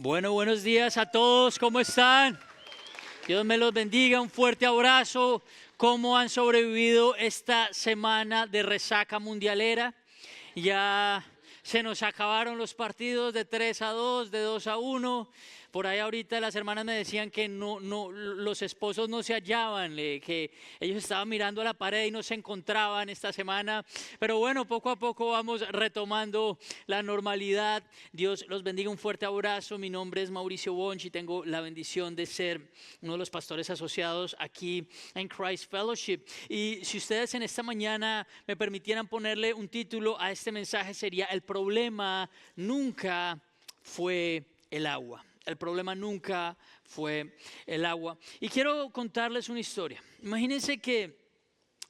Bueno, buenos días a todos, ¿cómo están? Dios me los bendiga, un fuerte abrazo. ¿Cómo han sobrevivido esta semana de resaca mundialera? Ya se nos acabaron los partidos de 3-2, de 2-1. Por ahí ahorita las hermanas me decían que los esposos no se hallaban, que ellos estaban mirando a la pared y no se encontraban esta semana. Pero bueno, poco a poco vamos retomando la normalidad. Dios los bendiga, un fuerte abrazo. Mi nombre es Mauricio Bonch y tengo la bendición de ser uno de los pastores asociados aquí en Christ Fellowship. Y si ustedes en esta mañana me permitieran ponerle un título a este mensaje, sería: el problema nunca fue el agua. El problema nunca fue el agua. Y quiero contarles una historia. Imagínense que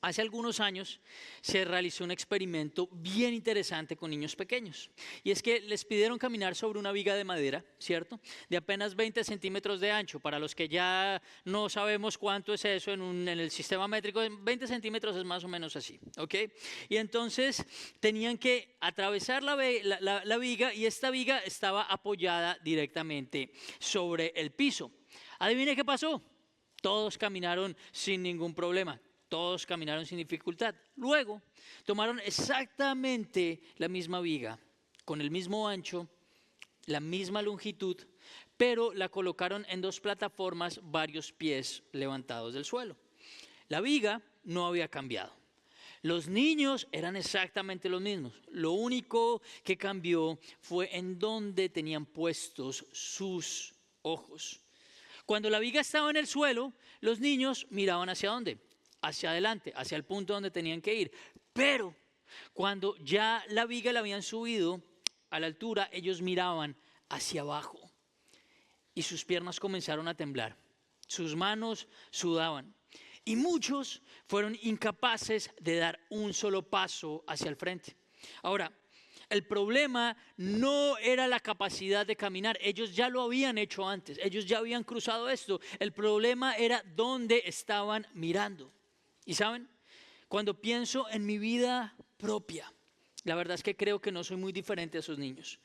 hace algunos años se realizó un experimento bien interesante con niños pequeños. Y es que les pidieron caminar sobre una viga de madera, ¿cierto? De apenas 20 centímetros de ancho. Para los que ya no sabemos cuánto es eso en el sistema métrico, 20 centímetros es más o menos así, ¿ok? Y entonces tenían que atravesar la viga, y esta viga estaba apoyada directamente sobre el piso. ¿Adivine qué pasó? Todos caminaron sin ningún problema. Todos caminaron sin dificultad. Luego tomaron exactamente la misma viga, con el mismo ancho, la misma longitud, pero la colocaron en dos plataformas varios pies levantados del suelo. La viga no había cambiado. Los niños eran exactamente los mismos. Lo único que cambió fue en dónde tenían puestos sus ojos. Cuando la viga estaba en el suelo, los niños miraban ¿hacia dónde? Hacia adelante, hacia el punto donde tenían que ir. Pero cuando ya la viga la habían subido a la altura, ellos miraban hacia abajo y sus piernas comenzaron a temblar, sus manos sudaban y muchos fueron incapaces de dar un solo paso hacia el frente. Ahora, el problema no era la capacidad de caminar, ellos ya lo habían hecho antes, ellos ya habían cruzado esto. El problema era dónde estaban mirando. Y saben, cuando pienso en mi vida propia, la verdad es que creo que no soy muy diferente a esos niños.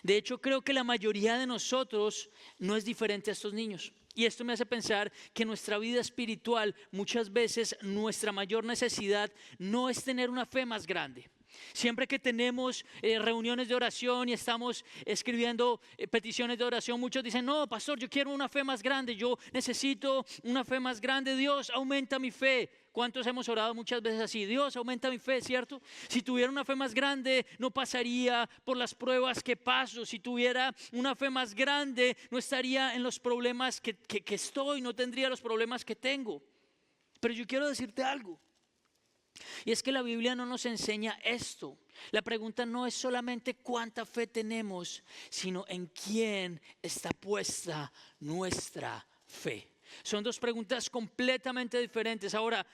De hecho, creo que la mayoría de nosotros no es diferente a estos niños. Y esto me hace pensar que nuestra vida espiritual, muchas veces nuestra mayor necesidad no es tener una fe más grande. Siempre que tenemos reuniones de oración y estamos escribiendo peticiones de oración, muchos dicen: no, pastor, yo quiero una fe más grande, yo necesito una fe más grande. Dios, aumenta mi fe. ¿Cuántos hemos orado muchas veces así? Dios, aumenta mi fe, ¿cierto? Si tuviera una fe más grande, no pasaría por las pruebas que paso. Si tuviera una fe más grande, no estaría en los problemas que estoy, no tendría los problemas que tengo. Pero yo quiero decirte algo. Y es que la Biblia no nos enseña esto. La pregunta no es solamente cuánta fe tenemos, sino en quién está puesta nuestra fe. Son dos preguntas completamente diferentes. Ahora,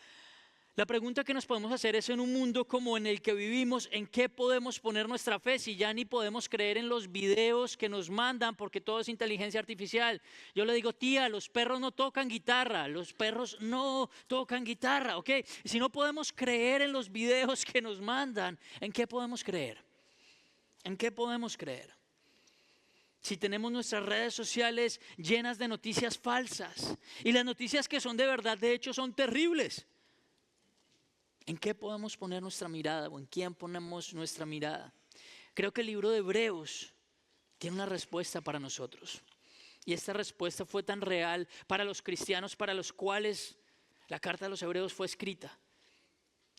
la pregunta que nos podemos hacer es: en un mundo como en el que vivimos, ¿en qué podemos poner nuestra fe si ya ni podemos creer en los videos que nos mandan porque todo es inteligencia artificial? Yo le digo: tía, los perros no tocan guitarra, los perros no tocan guitarra, ¿ok? Y si no podemos creer en los videos que nos mandan, ¿en qué podemos creer? ¿En qué podemos creer? Si tenemos nuestras redes sociales llenas de noticias falsas, y las noticias que son de verdad, de hecho, son terribles, ¿en qué podemos poner nuestra mirada o en quién ponemos nuestra mirada? Creo que el libro de Hebreos tiene una respuesta para nosotros. Y esta respuesta fue tan real para los cristianos para los cuales la carta de los Hebreos fue escrita.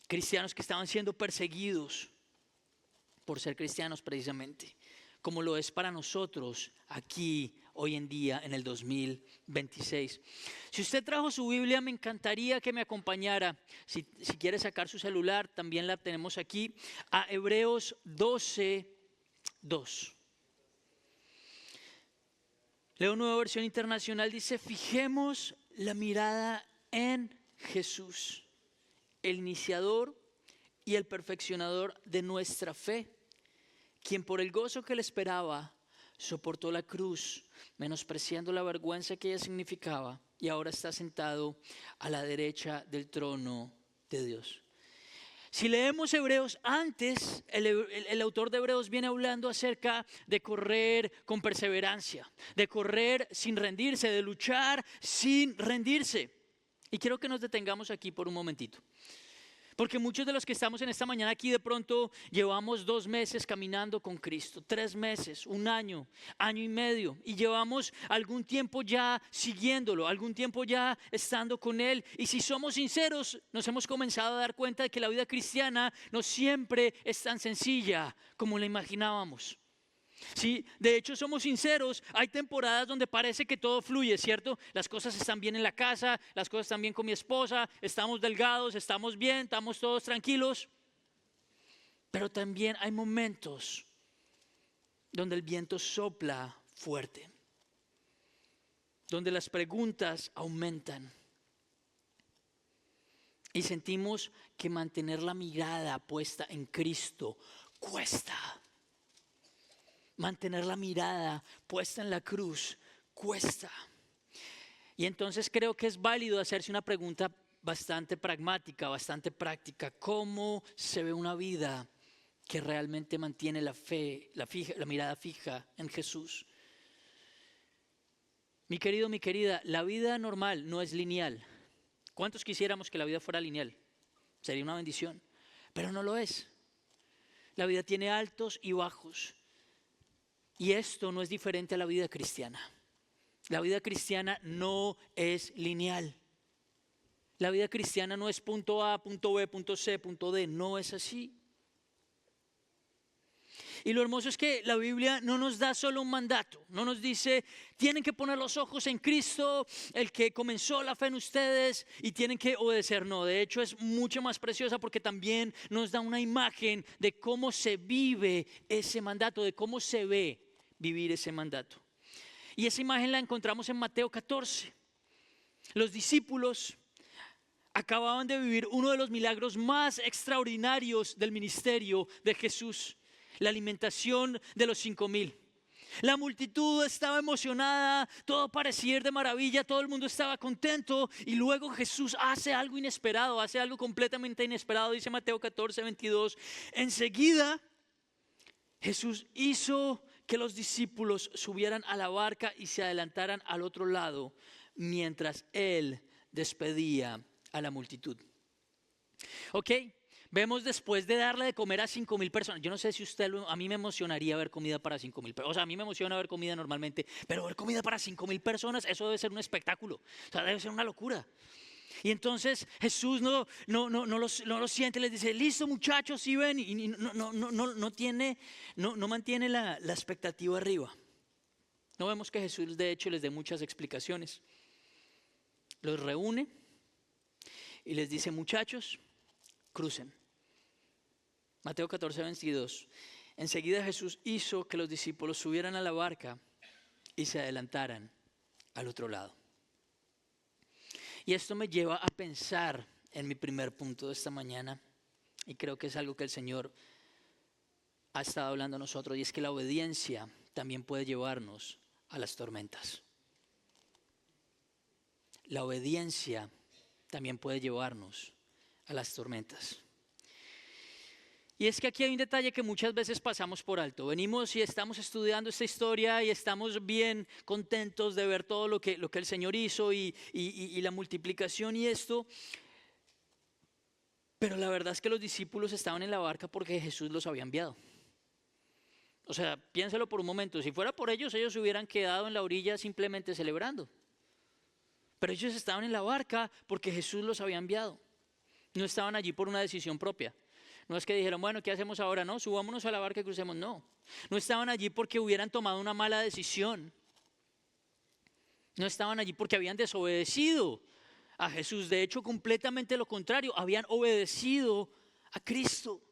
Cristianos que estaban siendo perseguidos por ser cristianos precisamente, como lo es para nosotros aquí hoy en día en el 2026. Si usted trajo su Biblia, me encantaría que me acompañara. Si quiere sacar su celular, también la tenemos aquí, a Hebreos 12:2. Leo Nueva Versión Internacional, dice: fijemos la mirada en Jesús, el iniciador y el perfeccionador de nuestra fe, quien por el gozo que le esperaba soportó la cruz, menospreciando la vergüenza que ella significaba, y ahora está sentado a la derecha del trono de Dios. Si leemos Hebreos antes, el autor de Hebreos viene hablando acerca de correr con perseverancia, de correr sin rendirse, de luchar sin rendirse. Y quiero que nos detengamos aquí por un momentito. Porque muchos de los que estamos en esta mañana aquí de pronto llevamos 2 meses caminando con Cristo, 3 meses, 1 año, año y medio. Y llevamos algún tiempo ya siguiéndolo, algún tiempo ya estando con Él. Y si somos sinceros, nos hemos comenzado a dar cuenta de que la vida cristiana no siempre es tan sencilla como la imaginábamos. Sí, de hecho somos sinceros, hay temporadas donde parece que todo fluye, ¿cierto? Las cosas están bien en la casa, las cosas están bien con mi esposa, estamos delgados, estamos bien, estamos todos tranquilos. Pero también hay momentos donde el viento sopla fuerte, donde las preguntas aumentan y sentimos que mantener la mirada puesta en Cristo cuesta. Mantener la mirada puesta en la cruz cuesta. Y entonces creo que es válido hacerse una pregunta bastante pragmática, bastante práctica. ¿Cómo se ve una vida que realmente mantiene la fe, la mirada fija en Jesús? Mi querido, mi querida, la vida normal no es lineal. ¿Cuántos quisiéramos que la vida fuera lineal? Sería una bendición, pero no lo es. La vida tiene altos y bajos. Y esto no es diferente a la vida cristiana. La vida cristiana no es lineal. La vida cristiana no es punto A, punto B, punto C, punto D. No es así. Y lo hermoso es que la Biblia no nos da solo un mandato. No nos dice, tienen que poner los ojos en Cristo, el que comenzó la fe en ustedes, y tienen que obedecer. No, de hecho es mucho más preciosa porque también nos da una imagen de cómo se vive ese mandato, de cómo se ve vivir ese mandato. Y esa imagen la encontramos en Mateo 14. Los discípulos acababan de vivir uno de los milagros más extraordinarios del ministerio de Jesús, la alimentación de los 5,000. La multitud estaba emocionada, todo parecía ir de maravilla, todo el mundo estaba contento, y luego Jesús hace algo inesperado, hace algo completamente inesperado. Dice Mateo 14, 22, enseguida Jesús hizo que los discípulos subieran a la barca y se adelantaran al otro lado mientras Él despedía a la multitud. Ok, vemos después de darle de comer a 5,000 personas. Yo no sé si a mí me emocionaría ver comida para 5,000 personas. O sea, a mí me emociona ver comida normalmente, pero ver comida para 5,000 personas, eso debe ser un espectáculo. O sea, debe ser una locura. Y entonces Jesús no lo siente, les dice, listo muchachos, ¿sí ven? Y no mantiene la expectativa arriba. No vemos que Jesús de hecho les dé muchas explicaciones. Los reúne y les dice, muchachos, crucen. Mateo 14, 22. Enseguida Jesús hizo que los discípulos subieran a la barca y se adelantaran al otro lado. Y esto me lleva a pensar en mi primer punto de esta mañana, y creo que es algo que el Señor ha estado hablando a nosotros, y es que la obediencia también puede llevarnos a las tormentas. La obediencia también puede llevarnos a las tormentas. Y es que aquí hay un detalle que muchas veces pasamos por alto. Venimos y estamos estudiando esta historia y estamos bien contentos de ver todo lo que el Señor hizo y la multiplicación y esto. Pero la verdad es que los discípulos estaban en la barca porque Jesús los había enviado. O sea, piénsalo por un momento. Si fuera por ellos, ellos se hubieran quedado en la orilla simplemente celebrando. Pero ellos estaban en la barca porque Jesús los había enviado. No estaban allí por una decisión propia. No es que dijeron, bueno, ¿qué hacemos ahora? No, subámonos a la barca y crucemos. No, no estaban allí porque hubieran tomado una mala decisión. No estaban allí porque habían desobedecido a Jesús. De hecho, completamente lo contrario, habían obedecido a Cristo.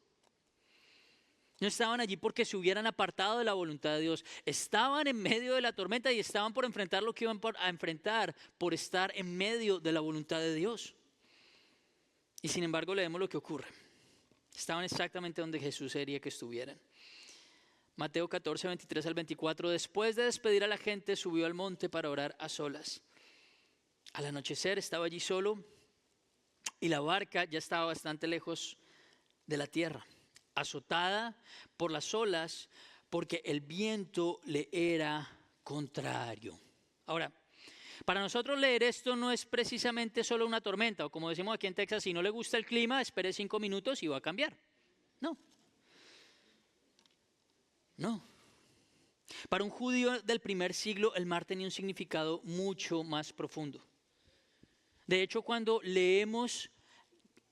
No estaban allí porque se hubieran apartado de la voluntad de Dios. Estaban en medio de la tormenta y estaban por enfrentar lo que iban a enfrentar por estar en medio de la voluntad de Dios. Y sin embargo, leemos lo que ocurre. Estaban exactamente donde Jesús quería que estuvieran. Mateo 14, 23 al 24. Después de despedir a la gente, subió al monte para orar a solas. Al anochecer estaba allí solo y la barca ya estaba bastante lejos de la tierra, azotada por las olas, porque el viento le era contrario. Ahora, para nosotros leer esto no es precisamente solo una tormenta, o como decimos aquí en Texas, si no le gusta el clima, espere 5 minutos y va a cambiar. No, no. Para un judío del primer siglo, el mar tenía un significado mucho más profundo. De hecho, cuando leemos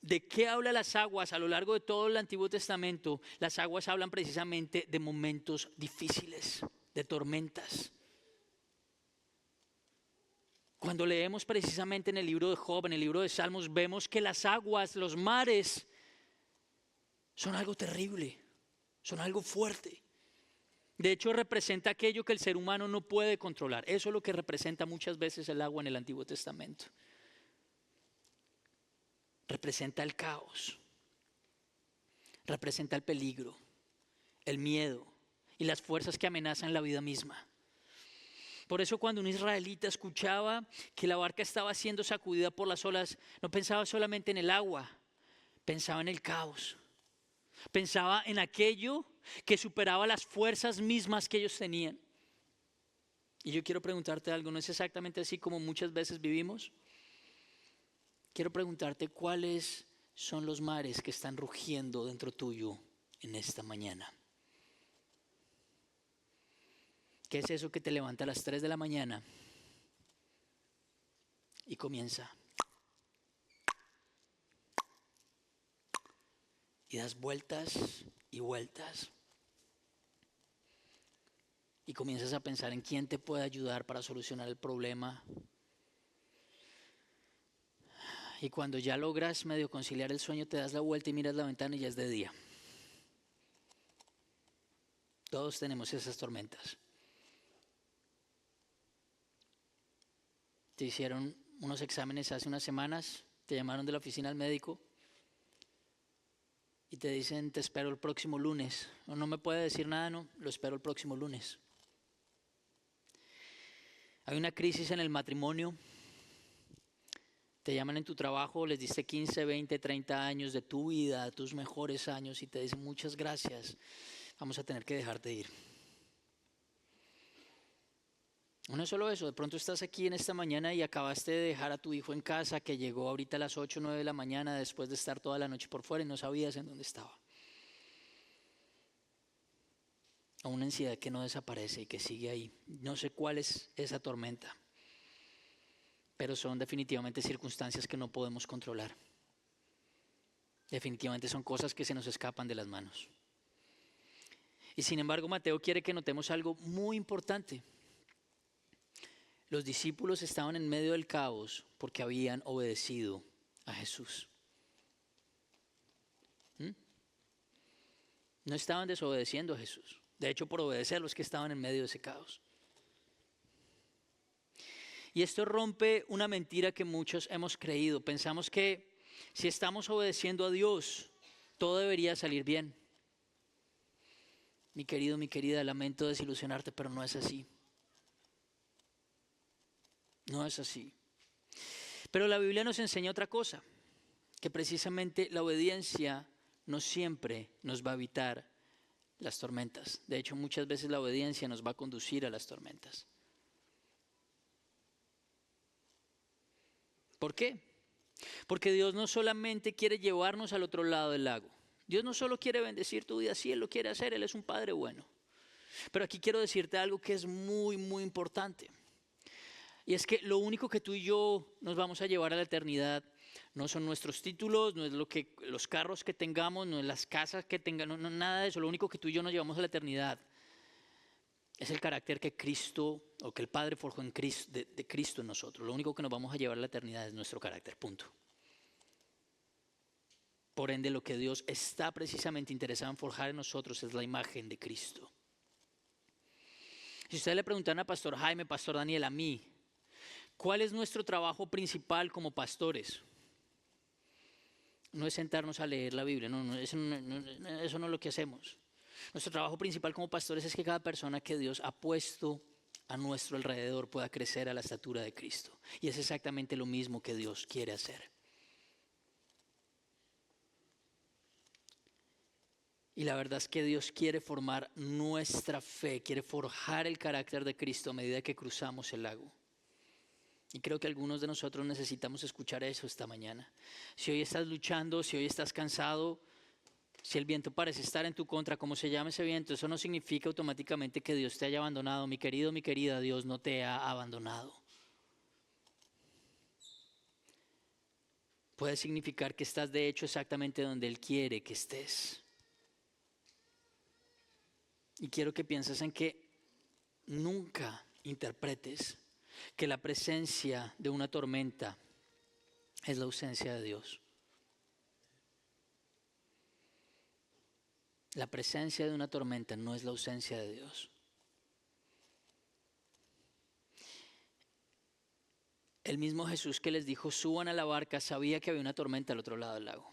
de qué hablan las aguas a lo largo de todo el Antiguo Testamento, las aguas hablan precisamente de momentos difíciles, de tormentas. Cuando leemos precisamente en el libro de Job, en el libro de Salmos, vemos que las aguas, los mares, son algo terrible, son algo fuerte. De hecho, representa aquello que el ser humano no puede controlar. Eso es lo que representa muchas veces el agua en el Antiguo Testamento. Representa el caos, representa el peligro, el miedo y las fuerzas que amenazan la vida misma. Por eso cuando un israelita escuchaba que la barca estaba siendo sacudida por las olas, no pensaba solamente en el agua, pensaba en el caos. Pensaba en aquello que superaba las fuerzas mismas que ellos tenían. Y yo quiero preguntarte algo, ¿no es exactamente así como muchas veces vivimos? Quiero preguntarte cuáles son los mares que están rugiendo dentro tuyo en esta mañana. ¿Qué es eso que te levanta a las 3 de la mañana y comienza? Y das vueltas y vueltas. Y comienzas a pensar en quién te puede ayudar para solucionar el problema. Y cuando ya logras medio conciliar el sueño, te das la vuelta y miras la ventana y ya es de día. Todos tenemos esas tormentas. Te hicieron unos exámenes hace unas semanas, te llamaron de la oficina al médico y te dicen, te espero el próximo lunes. O no me puede decir nada, no, lo espero el próximo lunes. Hay una crisis en el matrimonio. Te llaman en tu trabajo, les diste 15, 20, 30 años de tu vida, tus mejores años y te dicen muchas gracias, vamos a tener que dejarte ir. No es solo eso, de pronto estás aquí en esta mañana y acabaste de dejar a tu hijo en casa que llegó ahorita a las 8 o 9 de la mañana después de estar toda la noche por fuera y no sabías en dónde estaba. O una ansiedad que no desaparece y que sigue ahí. No sé cuál es esa tormenta, pero son definitivamente circunstancias que no podemos controlar. Definitivamente son cosas que se nos escapan de las manos. Y sin embargo, Mateo quiere que notemos algo muy importante. Los discípulos estaban en medio del caos porque habían obedecido a Jesús. No estaban desobedeciendo a Jesús. De hecho, por obedecer los que estaban en medio de ese caos. Y esto rompe una mentira que muchos hemos creído. Pensamos que si estamos obedeciendo a Dios, todo debería salir bien. Mi querido, mi querida, lamento desilusionarte, pero no es así. No es así. Pero la Biblia nos enseña otra cosa, que precisamente la obediencia no siempre nos va a evitar las tormentas. De hecho, muchas veces la obediencia nos va a conducir a las tormentas. ¿Por qué? Porque Dios no solamente quiere llevarnos al otro lado del lago. Dios no solo quiere bendecir tu vida, sí, Él lo quiere hacer, Él es un Padre bueno. Pero aquí quiero decirte algo que es muy, muy importante. Y es que lo único que tú y yo nos vamos a llevar a la eternidad no son nuestros títulos, no es los carros que tengamos, no es las casas que tengamos, no, nada de eso. Lo único que tú y yo nos llevamos a la eternidad es el carácter que Cristo o que el Padre forjó en Cristo, de Cristo en nosotros. Lo único que nos vamos a llevar a la eternidad es nuestro carácter, punto. Por ende, lo que Dios está precisamente interesado en forjar en nosotros es la imagen de Cristo. Si ustedes le preguntan a Pastor Jaime, Pastor Daniel, a mí, ¿cuál es nuestro trabajo principal como pastores? No es sentarnos a leer la Biblia, eso no es lo que hacemos. Nuestro trabajo principal como pastores es que cada persona que Dios ha puesto a nuestro alrededor pueda crecer a la estatura de Cristo. Y es exactamente lo mismo que Dios quiere hacer. Y la verdad es que Dios quiere formar nuestra fe, quiere forjar el carácter de Cristo a medida que cruzamos el lago. Y creo que algunos de nosotros necesitamos escuchar eso esta mañana. Si hoy estás luchando, si hoy estás cansado, si el viento parece estar en tu contra, como se llama ese viento, eso no significa automáticamente que Dios te haya abandonado. Mi querido, mi querida, Dios no te ha abandonado. Puede significar que estás de hecho exactamente donde Él quiere que estés. Y quiero que pienses en que nunca interpretes que la presencia de una tormenta es la ausencia de Dios. La presencia de una tormenta no es la ausencia de Dios. El mismo Jesús que les dijo, suban a la barca, sabía que había una tormenta al otro lado del lago.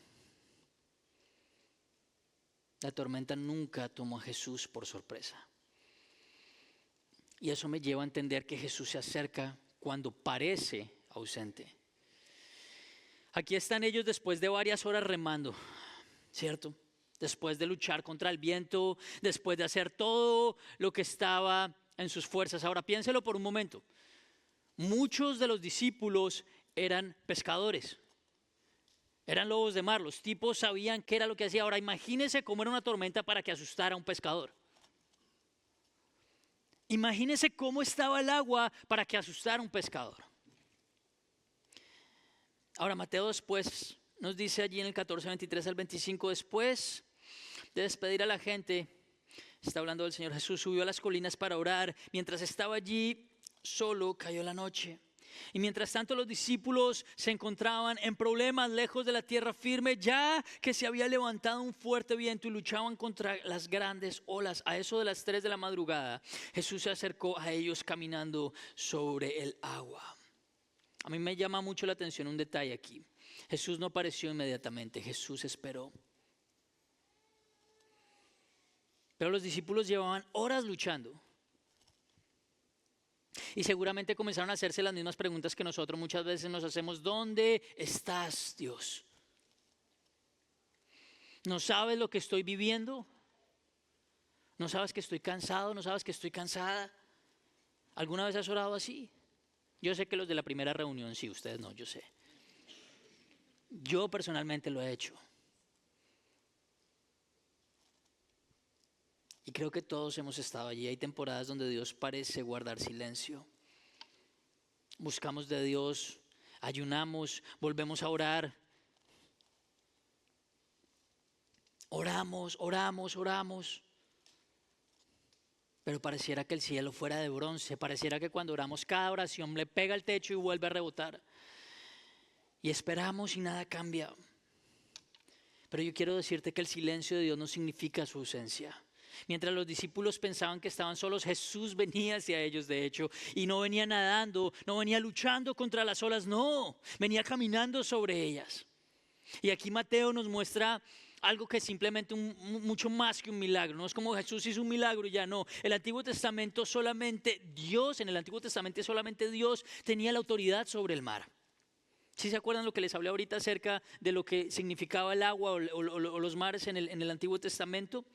La tormenta nunca tomó a Jesús por sorpresa. Y eso me lleva a entender que Jesús se acerca cuando parece ausente. Aquí están ellos después de varias horas remando, ¿cierto? Después de luchar contra el viento, después de hacer todo lo que estaba en sus fuerzas. Ahora piénselo por un momento. Muchos de los discípulos eran pescadores. Eran lobos de mar, los tipos sabían qué era lo que hacía. Ahora imagínese cómo era una tormenta para que asustara a un pescador. Imagínese cómo estaba el agua para que asustara a un pescador. Ahora Mateo después nos dice allí en el 14, 23 al 25, después de despedir a la gente, está hablando del Señor Jesús, subió a las colinas para orar. Mientras estaba allí solo, cayó la noche. Y mientras tanto los discípulos se encontraban en problemas lejos de la tierra firme, ya que se había levantado un fuerte viento y luchaban contra las grandes olas. A eso de las 3 de la madrugada, Jesús se acercó a ellos caminando sobre el agua. A mí me llama mucho la atención un detalle aquí. Jesús no apareció inmediatamente, Jesús esperó. Pero los discípulos llevaban horas luchando. Y seguramente comenzaron a hacerse las mismas preguntas que nosotros muchas veces nos hacemos. ¿Dónde estás, Dios? ¿No sabes lo que estoy viviendo? ¿No sabes que estoy cansado? ¿No sabes que estoy cansada? ¿Alguna vez has orado así? Yo sé que los de la primera reunión sí, ustedes no, yo sé. Yo personalmente lo he hecho. Y creo que todos hemos estado allí. Hay temporadas donde Dios parece guardar silencio. Buscamos de Dios, ayunamos, volvemos a orar. Oramos. Pero pareciera que el cielo fuera de bronce. Pareciera que cuando oramos cada oración le pega al techo y vuelve a rebotar. Y esperamos y nada cambia. Pero yo quiero decirte que el silencio de Dios no significa su ausencia. Mientras los discípulos pensaban que estaban solos, Jesús venía hacia ellos de hecho, y no venía nadando, no venía luchando contra las olas, no, venía caminando sobre ellas. Y aquí Mateo nos muestra algo que es simplemente mucho más que un milagro. No es como Jesús hizo un milagro y ya no. En el Antiguo Testamento solamente Dios tenía la autoridad sobre el mar. ¿Sí se acuerdan lo que les hablé ahorita acerca de lo que significaba el agua o los mares en el Antiguo Testamento?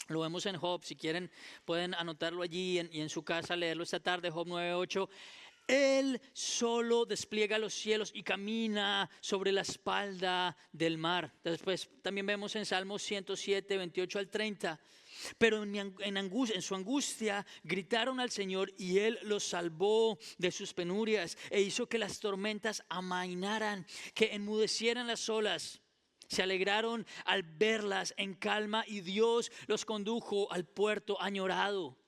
Lo vemos en Job, si quieren pueden anotarlo allí y en su casa leerlo esta tarde, Job 9:8. Él solo despliega los cielos y camina sobre la espalda del mar. Después también vemos en Salmos 107, 28 al 30. Pero en su angustia gritaron al Señor y Él los salvó de sus penurias e hizo que las tormentas amainaran, que enmudecieran las olas. Se alegraron al verlas en calma y Dios los condujo al puerto añorado.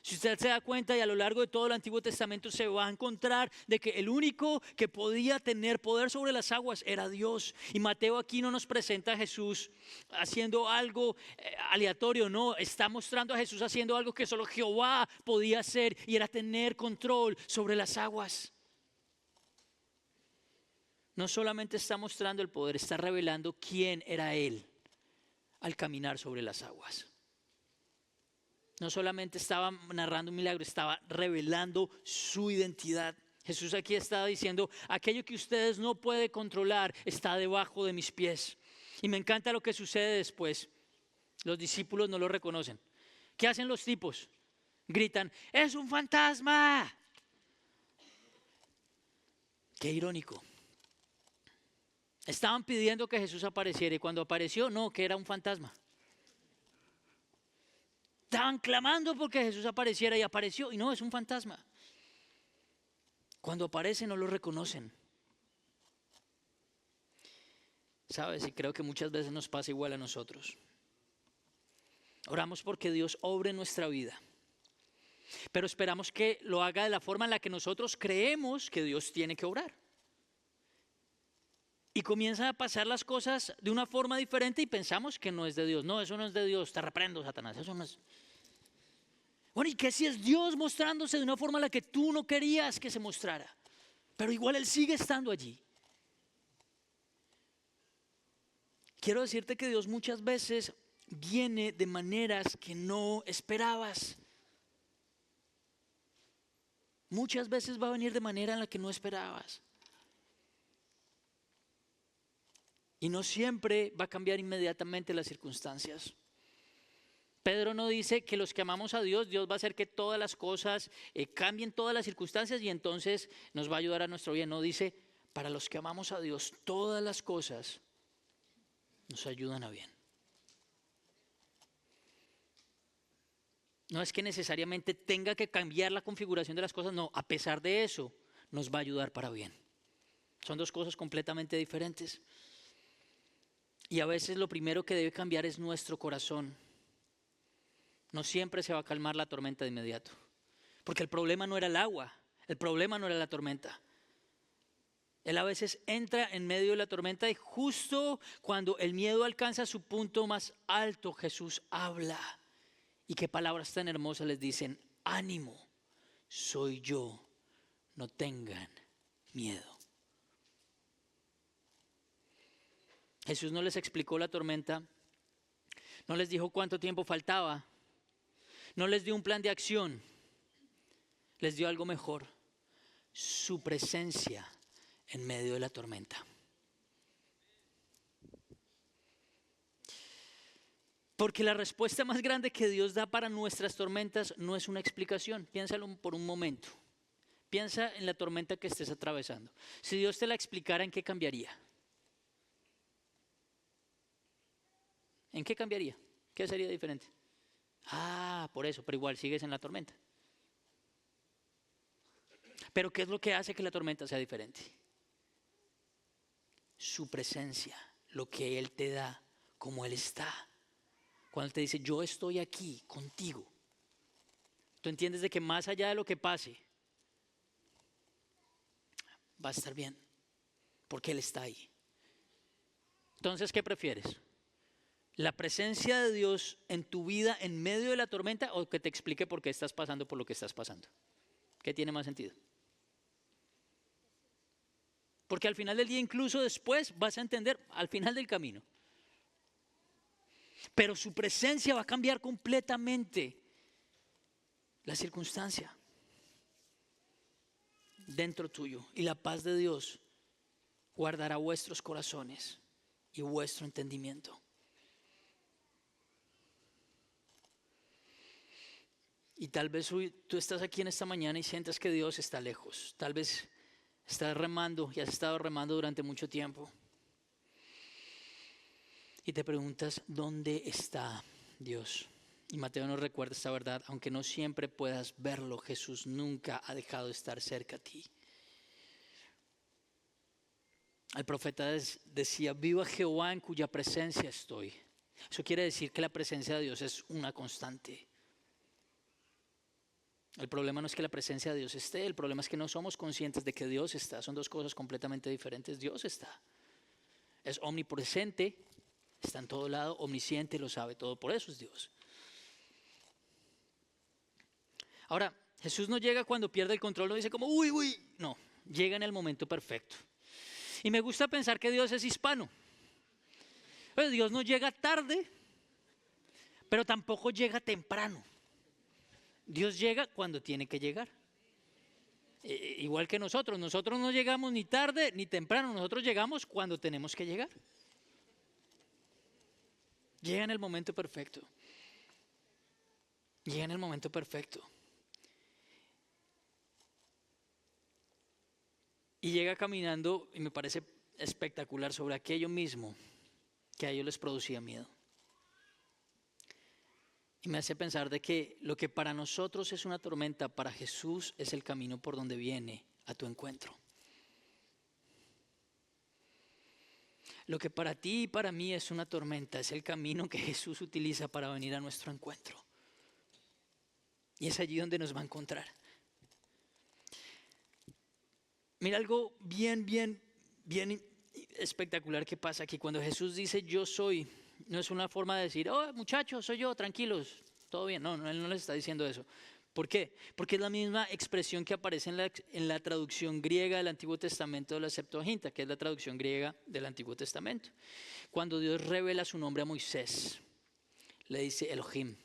Si usted se da cuenta y a lo largo de todo el Antiguo Testamento se va a encontrar de que el único que podía tener poder sobre las aguas era Dios. Y Mateo aquí no nos presenta a Jesús haciendo algo aleatorio, no, está mostrando a Jesús haciendo algo que solo Jehová podía hacer y era tener control sobre las aguas. No solamente está mostrando el poder, está revelando quién era Él al caminar sobre las aguas. No solamente estaba narrando un milagro, estaba revelando su identidad. Jesús aquí estaba diciendo, aquello que ustedes no pueden controlar está debajo de mis pies. Y me encanta lo que sucede después. Los discípulos no lo reconocen. ¿Qué hacen los tipos? Gritan, ¡es un fantasma! Qué irónico. Estaban pidiendo que Jesús apareciera y cuando apareció, no, que era un fantasma. Estaban clamando porque Jesús apareciera y apareció y no, es un fantasma. Cuando aparece no lo reconocen. ¿Sabes? Y creo que muchas veces nos pasa igual a nosotros. Oramos porque Dios obre en nuestra vida, pero esperamos que lo haga de la forma en la que nosotros creemos que Dios tiene que obrar. Y comienzan a pasar las cosas de una forma diferente y pensamos que no es de Dios. No, eso no es de Dios, te reprendo, Satanás, eso no es. Bueno, ¿y qué si es Dios mostrándose de una forma en la que tú no querías que se mostrara? Pero igual Él sigue estando allí. Quiero decirte que Dios muchas veces viene de maneras que no esperabas. Muchas veces va a venir de manera en la que no esperabas. Y no siempre va a cambiar inmediatamente las circunstancias. Pedro no dice que los que amamos a Dios, Dios va a hacer que todas las cosas cambien todas las circunstancias y entonces nos va a ayudar a nuestro bien. No, dice, para los que amamos a Dios, todas las cosas nos ayudan a bien. No es que necesariamente tenga que cambiar la configuración de las cosas, no, a pesar de eso, nos va a ayudar para bien. Son dos cosas completamente diferentes. Y a veces lo primero que debe cambiar es nuestro corazón. No siempre se va a calmar la tormenta de inmediato. Porque el problema no era el agua, el problema no era la tormenta. Él a veces entra en medio de la tormenta y justo cuando el miedo alcanza su punto más alto, Jesús habla. Y qué palabras tan hermosas les dicen, ánimo, soy yo, no tengan miedo. Jesús no les explicó la tormenta, no les dijo cuánto tiempo faltaba, no les dio un plan de acción, les dio algo mejor, su presencia en medio de la tormenta. Porque la respuesta más grande que Dios da para nuestras tormentas no es una explicación. Piénsalo por un momento. Piensa en la tormenta que estés atravesando. Si Dios te la explicara, ¿en qué cambiaría? ¿En qué cambiaría? ¿Qué sería diferente? Por eso, pero igual sigues en la tormenta. Pero ¿qué es lo que hace que la tormenta sea diferente? Su presencia, lo que Él te da, como Él está. Cuando Él te dice, yo estoy aquí contigo. Tú entiendes de que más allá de lo que pase, va a estar bien, porque Él está ahí. Entonces, ¿qué prefieres? ¿La presencia de Dios en tu vida en medio de la tormenta o que te explique por qué estás pasando por lo que estás pasando? ¿Qué tiene más sentido? Porque al final del día, incluso después, vas a entender, al final del camino. Pero su presencia va a cambiar completamente la circunstancia dentro tuyo. Y la paz de Dios guardará vuestros corazones y vuestro entendimiento. Y tal vez hoy tú estás aquí en esta mañana y sientas que Dios está lejos. Tal vez estás remando y has estado remando durante mucho tiempo. Y te preguntas, ¿dónde está Dios? Y Mateo nos recuerda esta verdad, aunque no siempre puedas verlo, Jesús nunca ha dejado de estar cerca a ti. El profeta decía, viva Jehová en cuya presencia estoy. Eso quiere decir que la presencia de Dios es una constante. El problema no es que la presencia de Dios esté, el problema es que no somos conscientes de que Dios está. Son dos cosas completamente diferentes. Dios está. Es omnipresente, está en todo lado, omnisciente, lo sabe todo. Por eso es Dios. Ahora, Jesús no llega cuando pierde el control, no dice como, uy, no, llega en el momento perfecto. Y me gusta pensar que Dios es hispano. Pues Dios no llega tarde, pero tampoco llega temprano. Dios llega cuando tiene que llegar. Igual que nosotros no llegamos ni tarde ni temprano, nosotros llegamos cuando tenemos que llegar. Llega en el momento perfecto. Llega en el momento perfecto. Y llega caminando, y me parece espectacular, sobre aquello mismo que a ellos les producía miedo. Y me hace pensar de que lo que para nosotros es una tormenta, para Jesús es el camino por donde viene a tu encuentro. Lo que para ti y para mí es una tormenta, es el camino que Jesús utiliza para venir a nuestro encuentro. Y es allí donde nos va a encontrar. Mira algo bien espectacular que pasa aquí. Cuando Jesús dice yo soy, no es una forma de decir, oh muchachos, soy yo, tranquilos, todo bien. No, Él no les está diciendo eso. ¿Por qué? Porque es la misma expresión que aparece en la traducción griega del Antiguo Testamento de la Septuaginta, que es la traducción griega del Antiguo Testamento. Cuando Dios revela su nombre a Moisés, le dice Elohim.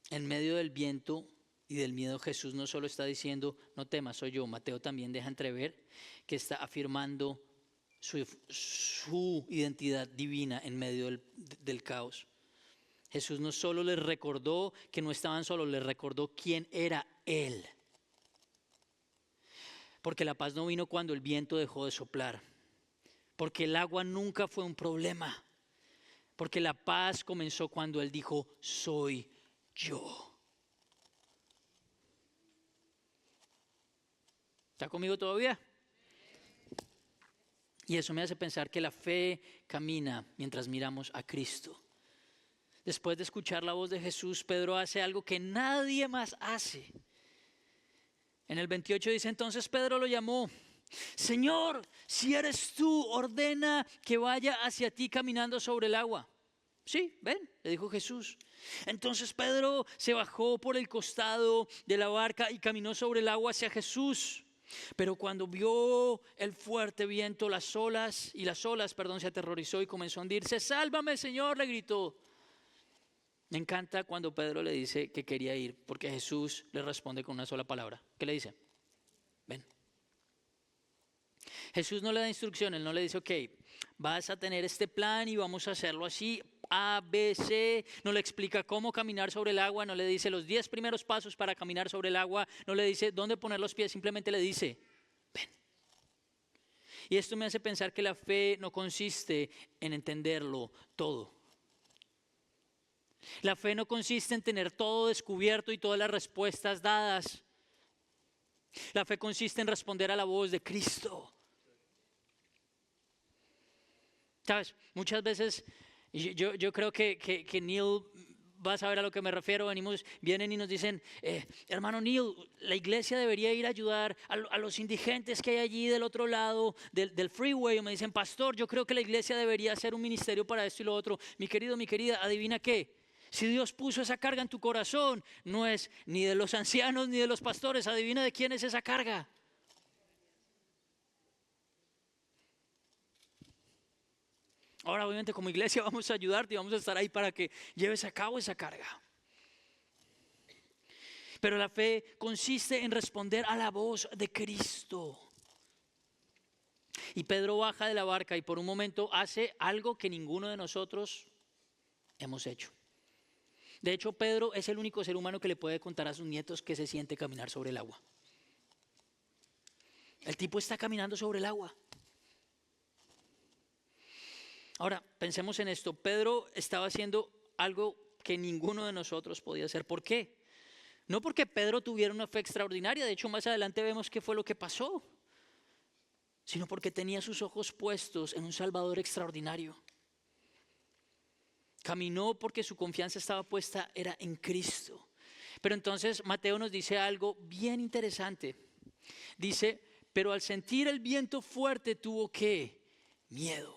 En medio del viento y del miedo, Jesús no solo está diciendo, no temas, soy yo. Mateo también deja entrever que está afirmando su identidad divina en medio del caos. Jesús no solo les recordó que no estaban solos, les recordó quién era Él. Porque la paz no vino cuando el viento dejó de soplar. Porque el agua nunca fue un problema. Porque la paz comenzó cuando Él dijo, soy yo. ¿Está conmigo todavía? Y eso me hace pensar que la fe camina mientras miramos a Cristo. Después de escuchar la voz de Jesús, Pedro hace algo que nadie más hace. En el 28 dice, entonces Pedro lo llamó. Señor, si eres tú, ordena que vaya hacia ti caminando sobre el agua. Sí, ven, le dijo Jesús. Entonces Pedro se bajó por el costado de la barca y caminó sobre el agua hacia Jesús. Pero cuando vio el fuerte viento, las olas, se aterrorizó y comenzó a hundirse. Sálvame, Señor, le gritó. Me encanta cuando Pedro le dice que quería ir, porque Jesús le responde con una sola palabra. ¿Qué le dice? Ven. Jesús no le da instrucción, Él no le dice, ok, vas a tener este plan y vamos a hacerlo así, A, B, C. No le explica cómo caminar sobre el agua, no le dice los 10 primeros pasos para caminar sobre el agua, no le dice dónde poner los pies, simplemente le dice, ven. Y esto me hace pensar que la fe no consiste en entenderlo todo. La fe no consiste en tener todo descubierto y todas las respuestas dadas. La fe consiste en responder a la voz de Cristo. ¿Sabes? Muchas veces yo creo que Neil va a saber a lo que me refiero. Vienen y nos dicen, hermano Neil, la iglesia debería ir a ayudar a los indigentes que hay allí del otro lado del freeway. O me dicen, pastor, yo creo que la iglesia debería hacer un ministerio para esto y lo otro. Mi querido, mi querida, adivina qué. Si Dios puso esa carga en tu corazón, no es ni de los ancianos ni de los pastores. Adivina de quién es esa carga. Ahora, obviamente, como iglesia vamos a ayudarte y vamos a estar ahí para que lleves a cabo esa carga. Pero la fe consiste en responder a la voz de Cristo. Y Pedro baja de la barca y por un momento hace algo que ninguno de nosotros hemos hecho. De hecho, Pedro es el único ser humano que le puede contar a sus nietos que se siente caminar sobre el agua. El tipo está caminando sobre el agua. Ahora, pensemos en esto. Pedro estaba haciendo algo que ninguno de nosotros podía hacer. ¿Por qué? No porque Pedro tuviera una fe extraordinaria. De hecho, más adelante vemos qué fue lo que pasó. Sino porque tenía sus ojos puestos en un Salvador extraordinario. Caminó porque su confianza estaba puesta, era en Cristo. Pero entonces Mateo nos dice algo bien interesante. Dice, pero al sentir el viento fuerte tuvo ¿qué? Miedo.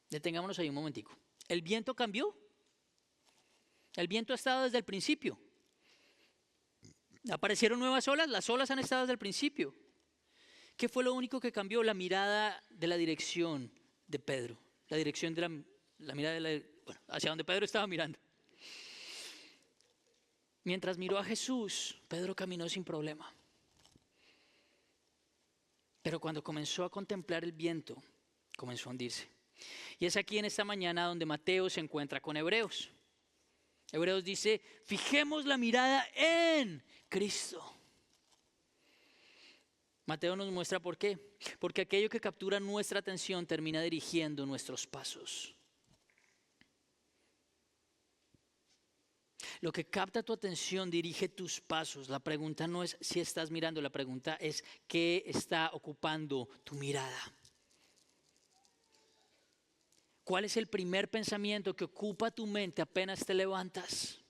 Detengámonos ahí un momentico. ¿El viento cambió? El viento ha estado desde el principio. Aparecieron nuevas olas, las olas han estado desde el principio. ¿Qué fue lo único que cambió? La mirada de la dirección de Pedro. La dirección de la mirada hacia donde Pedro estaba mirando. Mientras miró a Jesús, Pedro caminó sin problema. Pero cuando comenzó a contemplar el viento, comenzó a hundirse. Y es aquí en esta mañana donde Mateo se encuentra con Hebreos. Hebreos dice, fijemos la mirada en Cristo. Mateo nos muestra por qué. Porque aquello que captura nuestra atención termina dirigiendo nuestros pasos. Lo que capta tu atención dirige tus pasos. La pregunta no es si estás mirando, la pregunta es qué está ocupando tu mirada. ¿Cuál es el primer pensamiento que ocupa tu mente apenas te levantas?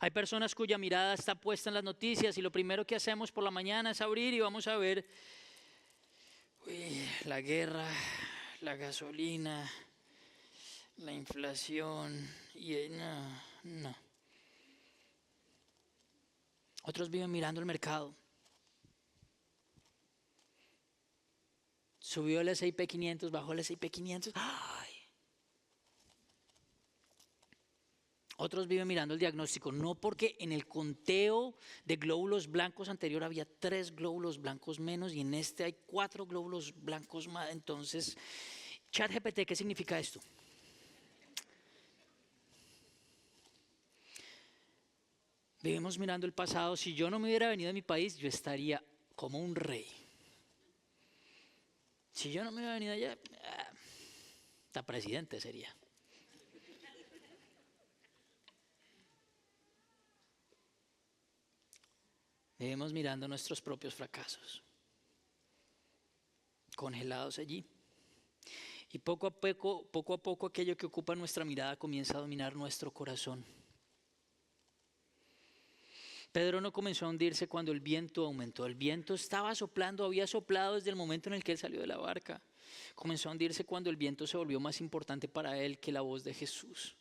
Hay personas cuya mirada está puesta en las noticias y lo primero que hacemos por la mañana es abrir y vamos a ver la guerra, la gasolina, la inflación y no. Otros viven mirando el mercado. Subió el S&P 500, bajó el S&P 500. ¡Ay! Otros viven mirando el diagnóstico, no porque en el conteo de glóbulos blancos anterior había 3 glóbulos blancos menos y en este hay 4 glóbulos blancos más. Entonces, ChatGPT, ¿qué significa esto? Vivimos mirando el pasado. Si yo no me hubiera venido a mi país, yo estaría como un rey. Si yo no me hubiera venido allá, hasta presidente sería. Vivimos mirando nuestros propios fracasos, congelados allí. Y poco a poco aquello que ocupa nuestra mirada comienza a dominar nuestro corazón. Pedro no comenzó a hundirse cuando el viento aumentó. El viento estaba soplando, había soplado desde el momento en el que él salió de la barca. Comenzó a hundirse cuando el viento se volvió más importante para él que la voz de Jesús.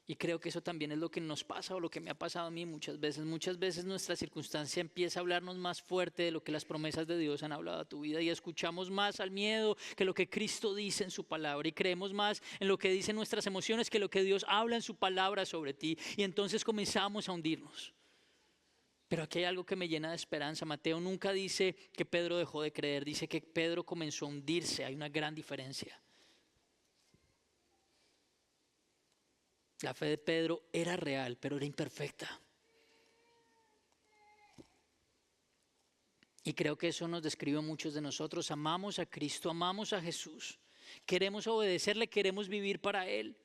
Y creo que eso también es lo que nos pasa o lo que me ha pasado a mí muchas veces. Muchas veces nuestra circunstancia empieza a hablarnos más fuerte de lo que las promesas de Dios han hablado a tu vida y escuchamos más al miedo que lo que Cristo dice en su palabra y creemos más en lo que dicen nuestras emociones que lo que Dios habla en su palabra sobre ti y entonces comenzamos a hundirnos. Pero aquí hay algo que me llena de esperanza. Mateo nunca dice que Pedro dejó de creer, dice que Pedro comenzó a hundirse. Hay una gran diferencia. La fe de Pedro era real, pero era imperfecta. Y creo que eso nos describe a muchos de nosotros. Amamos a Cristo, amamos a Jesús. Queremos obedecerle, queremos vivir para Él.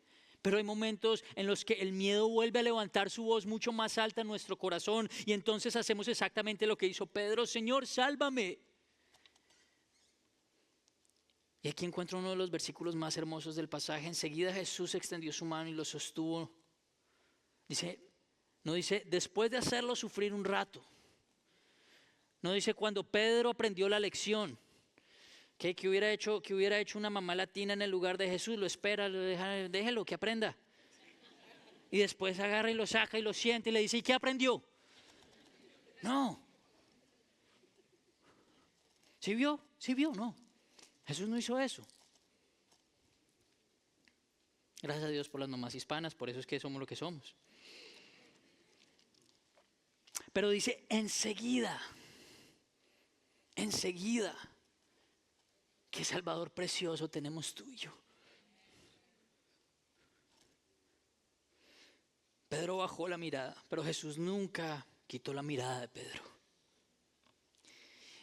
Pero hay momentos en los que el miedo vuelve a levantar su voz mucho más alta en nuestro corazón. Y entonces hacemos exactamente lo que hizo Pedro. Señor, sálvame. Y aquí encuentro uno de los versículos más hermosos del pasaje. Enseguida Jesús extendió su mano y lo sostuvo. No dice, después de hacerlo sufrir un rato. No dice, cuando Pedro aprendió la lección. ¿Qué hubiera hecho una mamá latina en el lugar de Jesús? Lo espera, déjelo que aprenda. Y después agarra y lo saca y lo siente y le dice, ¿y qué aprendió? No. ¿Sí vio? ¿Sí vio? No. Jesús no hizo eso. Gracias a Dios por las mamás hispanas, por eso es que somos lo que somos. Pero dice, enseguida, qué Salvador precioso tenemos tú y yo. Pedro bajó la mirada, pero Jesús nunca quitó la mirada de Pedro.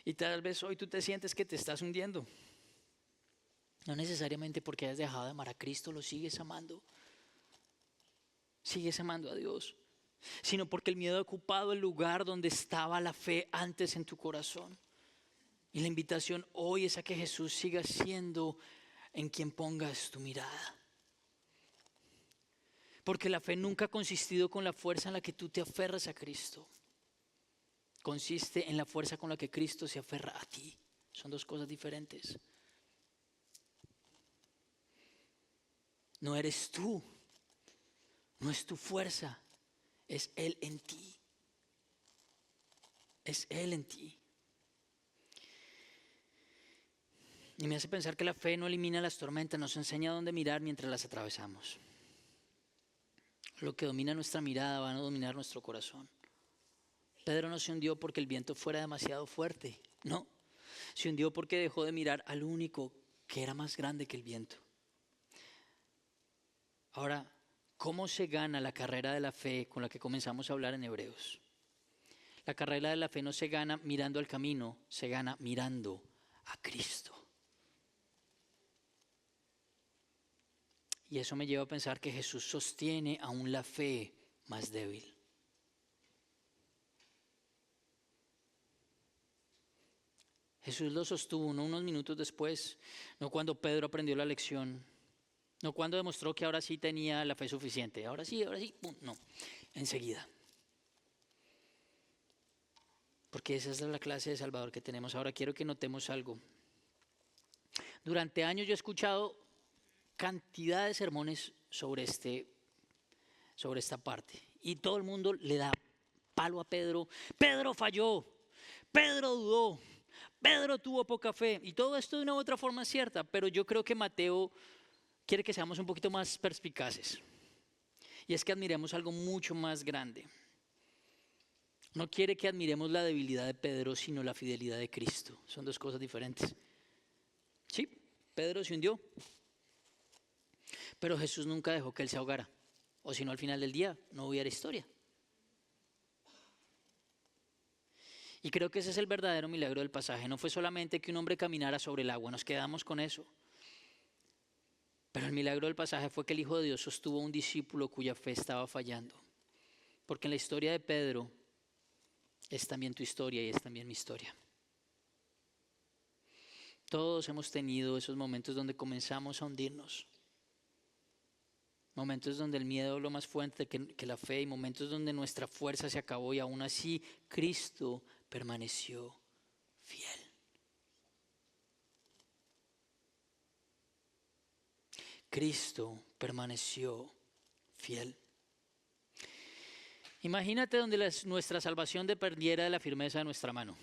Y tal vez hoy tú te sientes que te estás hundiendo. No necesariamente porque hayas dejado de amar a Cristo, lo sigues amando. Sigues amando a Dios. Sino porque el miedo ha ocupado el lugar donde estaba la fe antes en tu corazón. Y la invitación hoy es a que Jesús siga siendo en quien pongas tu mirada. Porque la fe nunca ha consistido con la fuerza en la que tú te aferras a Cristo. Consiste en la fuerza con la que Cristo se aferra a ti. Son dos cosas diferentes. No eres tú, no es tu fuerza, es Él en ti. Es Él en ti. Y me hace pensar que la fe no elimina las tormentas, nos enseña dónde mirar mientras las atravesamos. Lo que domina nuestra mirada va a dominar nuestro corazón. Pedro no se hundió porque el viento fuera demasiado fuerte, no. Se hundió porque dejó de mirar al único que era más grande que el viento. Ahora, ¿cómo se gana la carrera de la fe con la que comenzamos a hablar en Hebreos? La carrera de la fe no se gana mirando al camino, se gana mirando a Cristo. Y eso me lleva a pensar que Jesús sostiene aún la fe más débil. Jesús lo sostuvo no unos minutos después, no cuando Pedro aprendió la lección, no cuando demostró que ahora sí tenía la fe suficiente, ahora sí, pum, no, enseguida. Porque esa es la clase de Salvador que tenemos. Ahora quiero que notemos algo. Durante años yo he escuchado cantidad de sermones sobre esta parte. Y todo el mundo le da palo a Pedro. Pedro falló, Pedro dudó, Pedro tuvo poca fe. Y todo esto de una u otra forma es cierta, pero yo creo que Mateo quiere que seamos un poquito más perspicaces. Y es que admiremos algo mucho más grande. No quiere que admiremos la debilidad de Pedro, sino la fidelidad de Cristo. Son dos cosas diferentes. Sí, Pedro se hundió, pero Jesús nunca dejó que él se ahogara. O si no, al final del día no hubiera historia. Y creo que ese es el verdadero milagro del pasaje. No fue solamente que un hombre caminara sobre el agua, nos quedamos con eso. Pero el milagro del pasaje fue que el Hijo de Dios sostuvo a un discípulo cuya fe estaba fallando. Porque en la historia de Pedro es también tu historia y es también mi historia. Todos hemos tenido esos momentos donde comenzamos a hundirnos. Momentos donde el miedo es lo más fuerte que la fe y momentos donde nuestra fuerza se acabó y aún así Cristo permaneció fiel. Cristo permaneció fiel. Imagínate donde nuestra salvación dependiera de la firmeza de nuestra mano.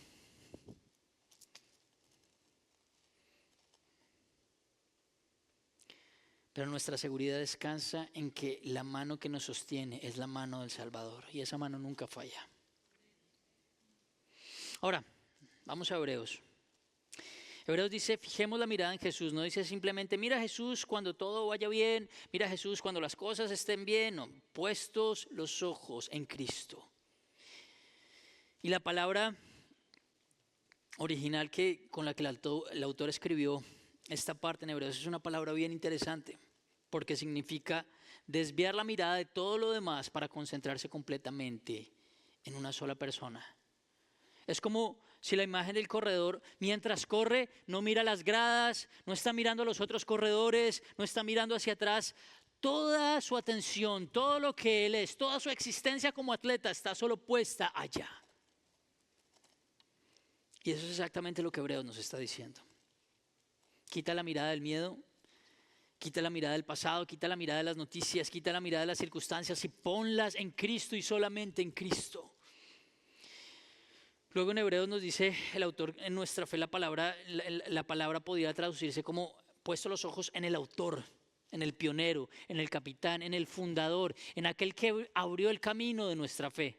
Pero nuestra seguridad descansa en que la mano que nos sostiene es la mano del Salvador y esa mano nunca falla. Ahora, vamos a Hebreos. Hebreos dice, fijemos la mirada en Jesús, no dice simplemente, mira a Jesús cuando todo vaya bien, mira a Jesús cuando las cosas estén bien, no, puestos los ojos en Cristo. Y la palabra original con la que el autor escribió esta parte en Hebreos es una palabra bien interesante, porque significa desviar la mirada de todo lo demás para concentrarse completamente en una sola persona. Es como si la imagen del corredor, mientras corre, no mira las gradas, no está mirando a los otros corredores, no está mirando hacia atrás. Toda su atención, todo lo que él es, toda su existencia como atleta está solo puesta allá. Y eso es exactamente lo que Hebreos nos está diciendo. Quita la mirada del miedo, quita la mirada del pasado, quita la mirada de las noticias, quita la mirada de las circunstancias y ponlas en Cristo y solamente en Cristo. Luego en Hebreos nos dice el autor, en nuestra fe la palabra podría traducirse como puesto los ojos en el autor, en el pionero, en el capitán, en el fundador, en aquel que abrió el camino de nuestra fe.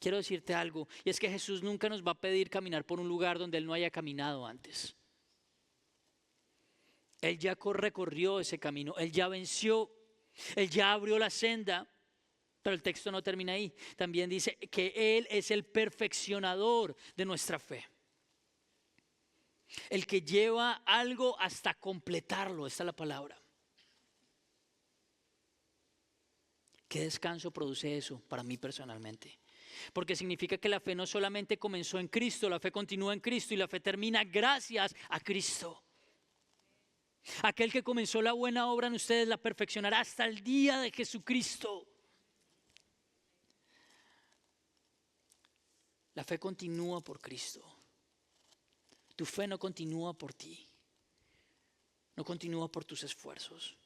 Quiero decirte algo, y es que Jesús nunca nos va a pedir caminar por un lugar donde Él no haya caminado antes. Él ya recorrió ese camino, Él ya venció, Él ya abrió la senda. Pero el texto no termina ahí. También dice que Él es el perfeccionador de nuestra fe. El que lleva algo hasta completarlo. Esta es la palabra. ¿Qué descanso produce eso para mí personalmente? Porque significa que la fe no solamente comenzó en Cristo, la fe continúa en Cristo y la fe termina gracias a Cristo. Aquel que comenzó la buena obra en ustedes la perfeccionará hasta el día de Jesucristo. La fe continúa por Cristo. Tu fe no continúa por ti. No continúa por tus esfuerzos.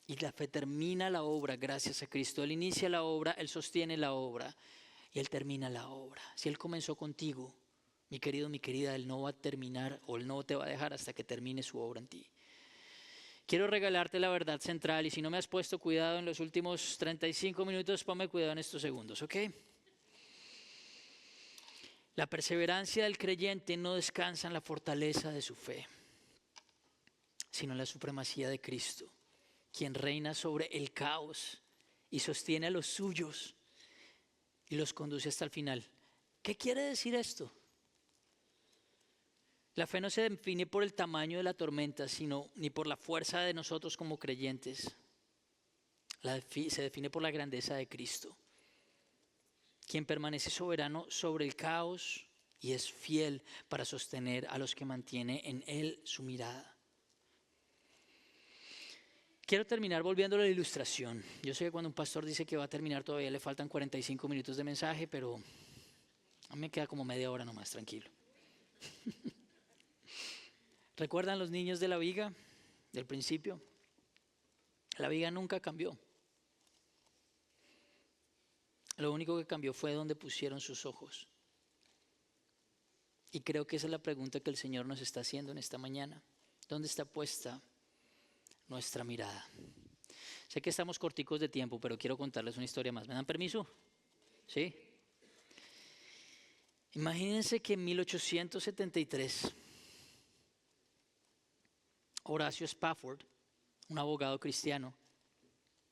Y la fe termina la obra gracias a Cristo. Él inicia la obra, Él sostiene la obra y Él termina la obra. Si Él comenzó contigo, mi querido, mi querida, Él no va a terminar o Él no te va a dejar hasta que termine su obra en ti. Quiero regalarte la verdad central y si no me has puesto cuidado en los últimos 35 minutos, ponme cuidado en estos segundos, ¿ok? La perseverancia del creyente no descansa en la fortaleza de su fe, sino en la supremacía de Cristo, quien reina sobre el caos y sostiene a los suyos y los conduce hasta el final. ¿Qué quiere decir esto? La fe no se define por el tamaño de la tormenta, sino ni por la fuerza de nosotros como creyentes. Se define por la grandeza de Cristo, quien permanece soberano sobre el caos y es fiel para sostener a los que mantiene en Él su mirada. Quiero terminar volviendo a la ilustración. Yo sé que cuando un pastor dice que va a terminar todavía le faltan 45 minutos de mensaje, pero a mí me queda como media hora nomás, tranquilo. ¿Recuerdan los niños de la viga del principio? La viga nunca cambió. Lo único que cambió fue donde pusieron sus ojos. Y creo que esa es la pregunta que el Señor nos está haciendo en esta mañana. ¿Dónde está puesta nuestra mirada? Sé que estamos corticos de tiempo, pero quiero contarles una historia más. ¿Me dan permiso? ¿Sí? Imagínense que en 1873, Horacio Spafford, un abogado cristiano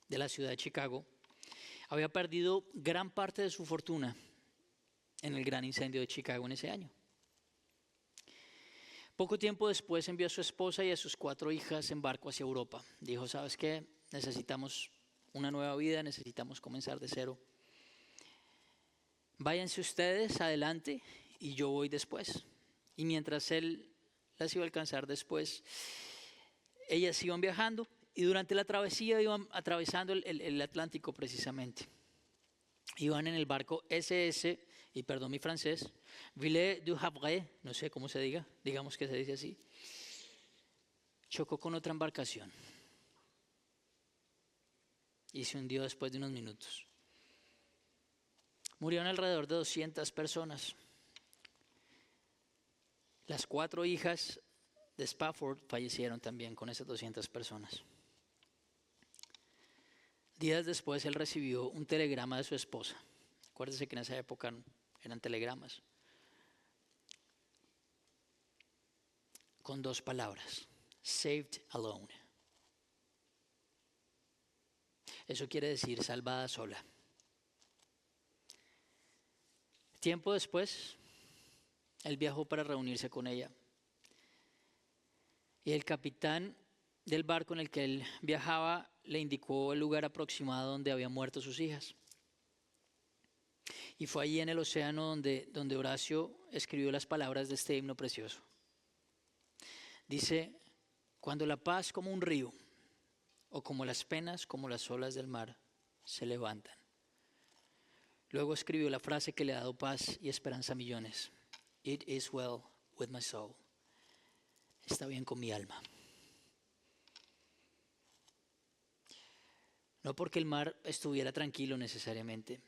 de la ciudad de Chicago, había perdido gran parte de su fortuna en el gran incendio de Chicago en ese año. Poco tiempo después envió a su esposa y a sus 4 hijas en barco hacia Europa. Dijo, ¿sabes qué? Necesitamos una nueva vida, necesitamos comenzar de cero. Váyanse ustedes adelante y yo voy después. Y mientras él las iba a alcanzar después, ellas iban viajando y durante la travesía iban atravesando el Atlántico precisamente. Iban en el barco SS, y perdón mi francés, Ville du Havre, no sé cómo se diga, digamos que se dice así, chocó con otra embarcación y se hundió después de unos minutos. Murieron alrededor de 200 personas. Las 4 hijas de Spafford fallecieron también con esas 200 personas. Días después él recibió un telegrama de su esposa. Acuérdese que en esa época eran telegramas. Con 2 palabras, saved alone. Eso quiere decir salvada sola. Tiempo después, él viajó para reunirse con ella. Y el capitán del barco en el que él viajaba le indicó el lugar aproximado donde habían muerto sus hijas. Y fue allí en el océano donde Horacio escribió las palabras de este himno precioso. Dice, cuando la paz como un río, o como las penas como las olas del mar, se levantan. Luego escribió la frase que le ha dado paz y esperanza a millones. It is well with my soul. Está bien con mi alma. No porque el mar estuviera tranquilo necesariamente,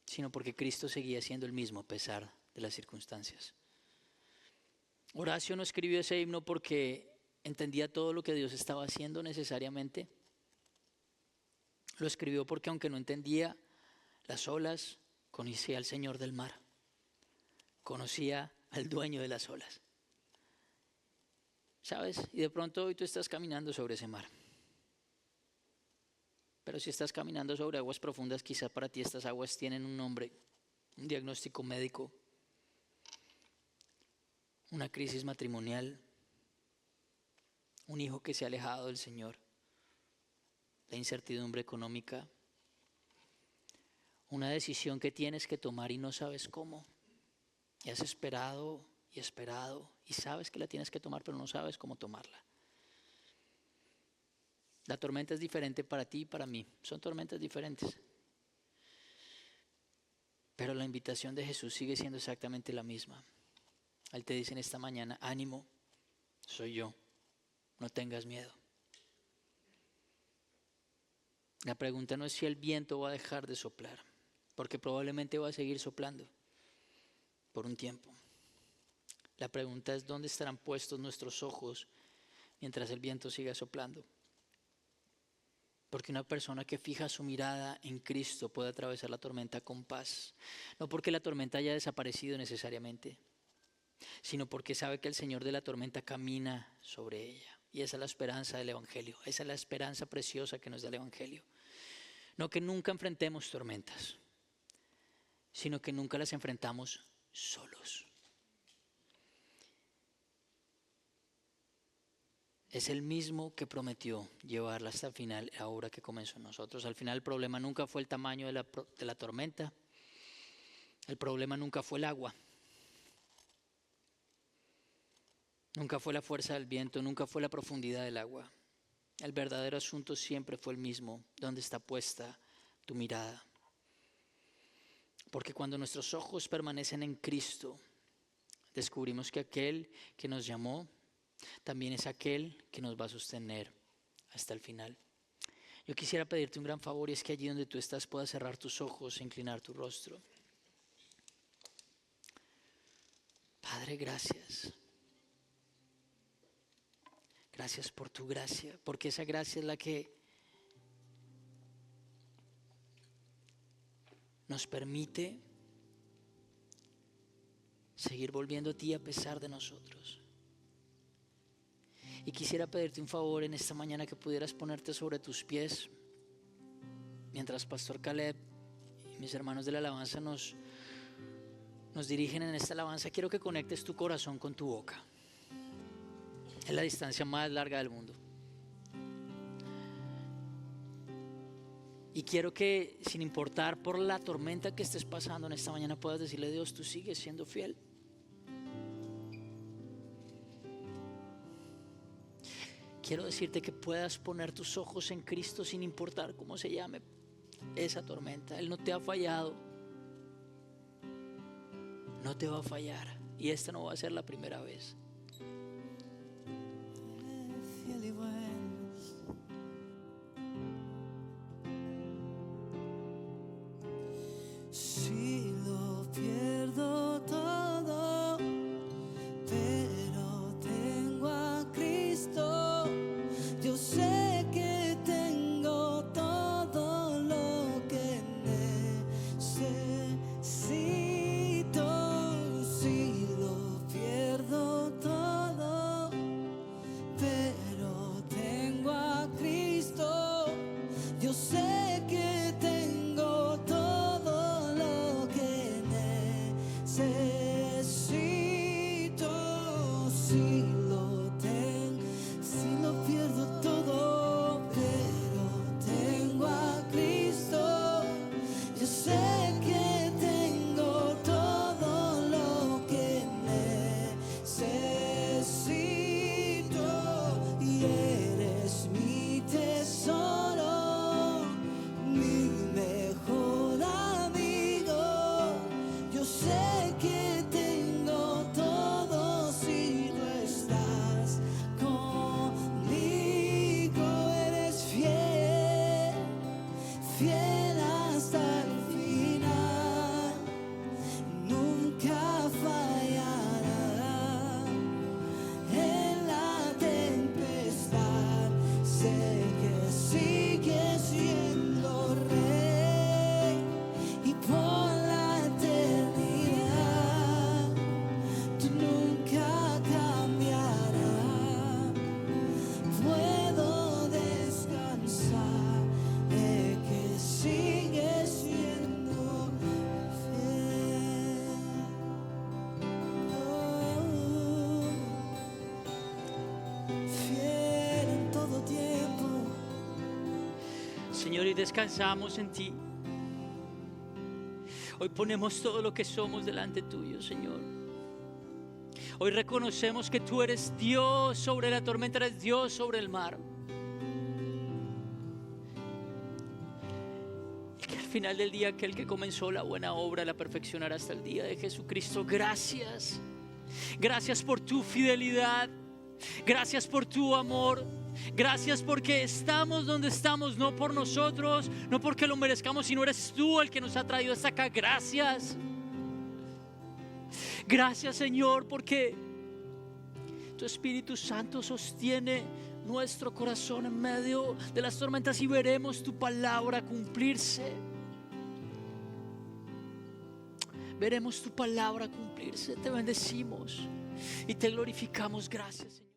sino porque Cristo seguía siendo el mismo a pesar de las circunstancias. Horacio no escribió ese himno porque entendía todo lo que Dios estaba haciendo necesariamente. Lo escribió porque aunque no entendía las olas, conocía al Señor del mar. Conocía al dueño de las olas. ¿Sabes? Y de pronto hoy tú estás caminando sobre ese mar. Pero si estás caminando sobre aguas profundas, quizá para ti estas aguas tienen un nombre, un diagnóstico médico, una crisis matrimonial, un hijo que se ha alejado del Señor, la incertidumbre económica, una decisión que tienes que tomar y no sabes cómo. Y has esperado y sabes que la tienes que tomar, pero no sabes cómo tomarla. La tormenta es diferente para ti y para mí. Son tormentas diferentes. Pero la invitación de Jesús sigue siendo exactamente la misma. Él te dice en esta mañana, ánimo, soy yo, no tengas miedo. La pregunta no es si el viento va a dejar de soplar, porque probablemente va a seguir soplando por un tiempo. La pregunta es dónde estarán puestos nuestros ojos mientras el viento siga soplando. Porque una persona que fija su mirada en Cristo puede atravesar la tormenta con paz. No porque la tormenta haya desaparecido necesariamente, sino porque sabe que el Señor de la tormenta camina sobre ella. Y esa es la esperanza del Evangelio. Esa es la esperanza preciosa que nos da el Evangelio. No que nunca enfrentemos tormentas, sino que nunca las enfrentamos solos. Es el mismo que prometió llevarla hasta el final, ahora que comenzó en nosotros. Al final el problema nunca fue el tamaño de la tormenta. El problema nunca fue el agua. Nunca fue la fuerza del viento, nunca fue la profundidad del agua. El verdadero asunto siempre fue el mismo, donde está puesta tu mirada. Porque cuando nuestros ojos permanecen en Cristo, descubrimos que aquel que nos llamó también es aquel que nos va a sostener hasta el final. Yo quisiera pedirte un gran favor, y es que allí donde tú estás puedas cerrar tus ojos e inclinar tu rostro. Padre, gracias. Gracias por tu gracia, porque esa gracia es la que nos permite seguir volviendo a ti a pesar de nosotros. Y quisiera pedirte un favor en esta mañana, que pudieras ponerte sobre tus pies mientras Pastor Caleb y mis hermanos de la alabanza nos dirigen en esta alabanza. Quiero que conectes tu corazón con tu boca. Es la distancia más larga del mundo. Y quiero que, sin importar por la tormenta que estés pasando en esta mañana, puedas decirle a Dios: tú sigues siendo fiel. Quiero decirte que puedas poner tus ojos en Cristo sin importar cómo se llame esa tormenta. Él no te ha fallado. No te va a fallar. Y esta no va a ser la primera vez. Fiel y bueno. Si lo pierdo todo, pero tengo a Cristo, yo sé que tengo todo lo que necesito. Si lo pierdo todo, pero tengo a Cristo, yo sé que tengo todo lo que necesito. Si lo pierdo todo, pero tengo a Cristo, yo sé que tengo todo lo que necesito. Y eres mi tesoro, mi mejor amigo. Yo sé que tengo todo si tú estás conmigo. Eres fiel, fiel hasta el final. Nunca fallará en la tempestad. Sé que sigues siendo rey, y por la eternidad tú nunca cambiarás. Puedo descansar de que sigues siendo fiel. Fiel en todo tiempo. Señor, y descansamos en ti. Hoy ponemos todo lo que somos delante tuyo, Señor. Hoy reconocemos que tú eres Dios sobre la tormenta, eres Dios sobre el mar. Y que al final del día, aquel que comenzó la buena obra la perfeccionará hasta el día de Jesucristo. Gracias. Gracias por tu fidelidad. Gracias por tu amor. Gracias porque estamos donde estamos, no por nosotros, no porque lo merezcamos, sino eres tú el que nos ha traído hasta acá. Gracias. Gracias, Señor, porque Tu Espíritu Santo sostiene nuestro corazón en medio de las tormentas y veremos tu palabra cumplirse. Veremos tu palabra cumplirse. Te bendecimos y te glorificamos. Gracias, Señor.